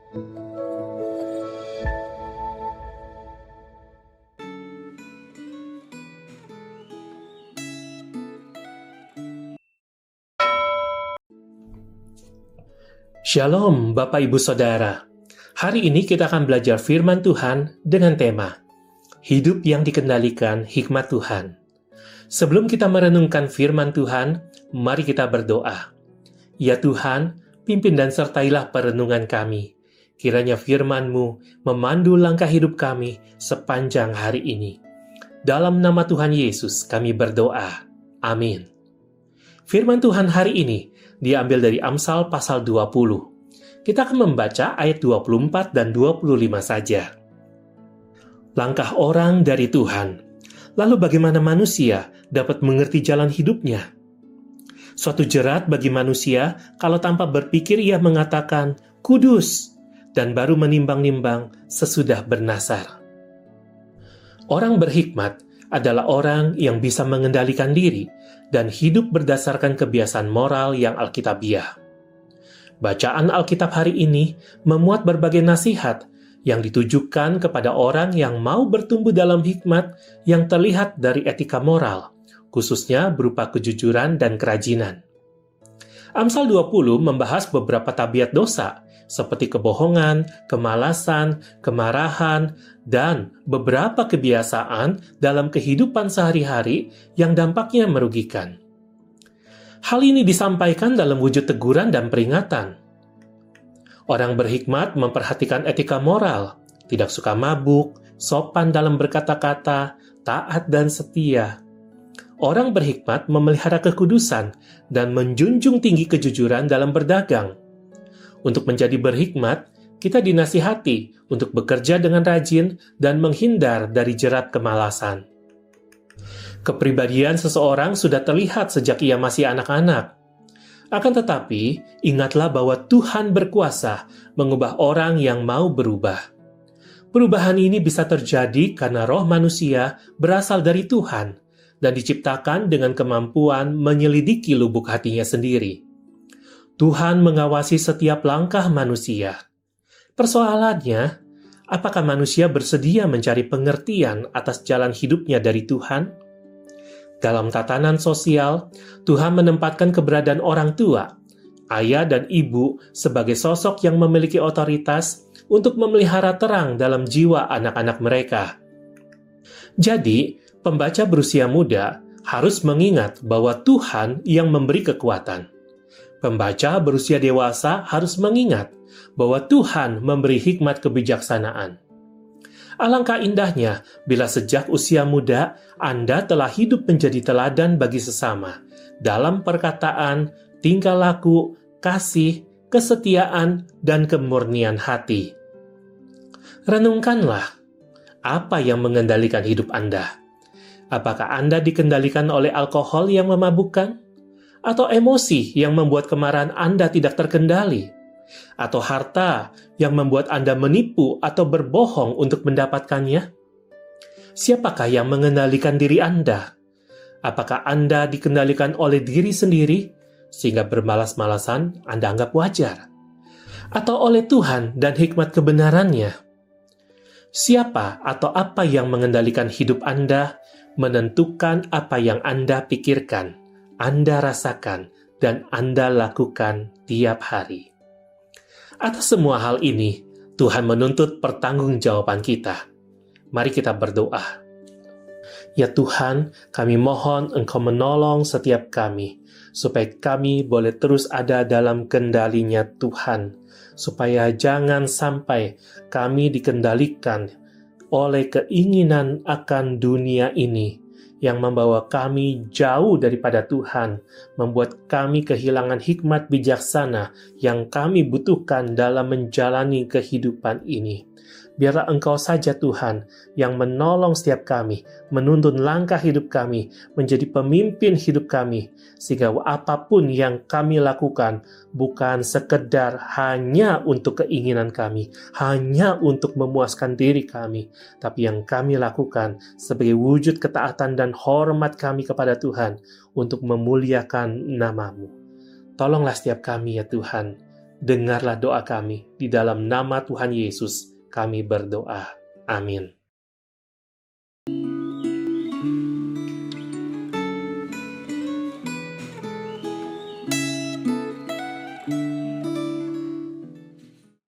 Shalom Bapak Ibu Saudara. Hari ini kita akan belajar firman Tuhan dengan tema Hidup yang dikendalikan hikmat Tuhan. Sebelum kita merenungkan firman Tuhan, mari kita berdoa. Ya Tuhan, pimpin dan sertailah perenungan kami. Kiranya firman-Mu memandu langkah hidup kami sepanjang hari ini. Dalam nama Tuhan Yesus kami berdoa. Amin. Firman Tuhan hari ini diambil dari Amsal pasal 20. Kita akan membaca ayat 24 dan 25 saja. Langkah orang dari Tuhan. Lalu bagaimana manusia dapat mengerti jalan hidupnya? Suatu jerat bagi manusia kalau tanpa berpikir ia mengatakan, "Kudus," dan baru menimbang-nimbang sesudah bernasar. Orang berhikmat adalah orang yang bisa mengendalikan diri dan hidup berdasarkan kebiasaan moral yang alkitabiah. Bacaan Alkitab hari ini memuat berbagai nasihat yang ditujukan kepada orang yang mau bertumbuh dalam hikmat yang terlihat dari etika moral, khususnya berupa kejujuran dan kerajinan. Amsal 20 membahas beberapa tabiat dosa, seperti kebohongan, kemalasan, kemarahan, dan beberapa kebiasaan dalam kehidupan sehari-hari yang dampaknya merugikan. Hal ini disampaikan dalam wujud teguran dan peringatan. Orang berhikmat memperhatikan etika moral, tidak suka mabuk, sopan dalam berkata-kata, taat dan setia. Orang berhikmat memelihara kekudusan dan menjunjung tinggi kejujuran dalam berdagang. Untuk menjadi berhikmat, kita dinasihati untuk bekerja dengan rajin dan menghindar dari jerat kemalasan. Kepribadian seseorang sudah terlihat sejak ia masih anak-anak. Akan tetapi, ingatlah bahwa Tuhan berkuasa mengubah orang yang mau berubah. Perubahan ini bisa terjadi karena roh manusia berasal dari Tuhan dan diciptakan dengan kemampuan menyelidiki lubuk hatinya sendiri. Tuhan mengawasi setiap langkah manusia. Persoalannya, apakah manusia bersedia mencari pengertian atas jalan hidupnya dari Tuhan? Dalam tatanan sosial, Tuhan menempatkan keberadaan orang tua, ayah dan ibu sebagai sosok yang memiliki otoritas untuk memelihara terang dalam jiwa anak-anak mereka. Jadi, pembaca berusia muda harus mengingat bahwa Tuhan yang memberi kekuatan. Pembaca berusia dewasa harus mengingat bahwa Tuhan memberi hikmat kebijaksanaan. Alangkah indahnya bila sejak usia muda Anda telah hidup menjadi teladan bagi sesama dalam perkataan, tingkah laku, kasih, kesetiaan, dan kemurnian hati. Renungkanlah, apa yang mengendalikan hidup Anda? Apakah Anda dikendalikan oleh alkohol yang memabukkan? Atau emosi yang membuat kemarahan Anda tidak terkendali? Atau harta yang membuat Anda menipu atau berbohong untuk mendapatkannya? Siapakah yang mengendalikan diri Anda? Apakah Anda dikendalikan oleh diri sendiri sehingga bermalas-malasan Anda anggap wajar? Atau oleh Tuhan dan hikmat kebenarannya? Siapa atau apa yang mengendalikan hidup Anda menentukan apa yang Anda pikirkan, Anda rasakan, dan Anda lakukan tiap hari. Atas semua hal ini, Tuhan menuntut pertanggungjawaban kita. Mari kita berdoa. Ya Tuhan, kami mohon Engkau menolong setiap kami, supaya kami boleh terus ada dalam kendalinya Tuhan, supaya jangan sampai kami dikendalikan oleh keinginan akan dunia ini, yang membawa kami jauh daripada Tuhan, membuat kami kehilangan hikmat bijaksana yang kami butuhkan dalam menjalani kehidupan ini. Biarlah Engkau saja Tuhan yang menolong setiap kami, menuntun langkah hidup kami, menjadi pemimpin hidup kami, sehingga apapun yang kami lakukan bukan sekedar hanya untuk keinginan kami, hanya untuk memuaskan diri kami, tapi yang kami lakukan sebagai wujud ketaatan dan hormat kami kepada Tuhan untuk memuliakan nama-Mu. Tolonglah setiap kami ya Tuhan, dengarlah doa kami. Di dalam nama Tuhan Yesus kami berdoa. Amin.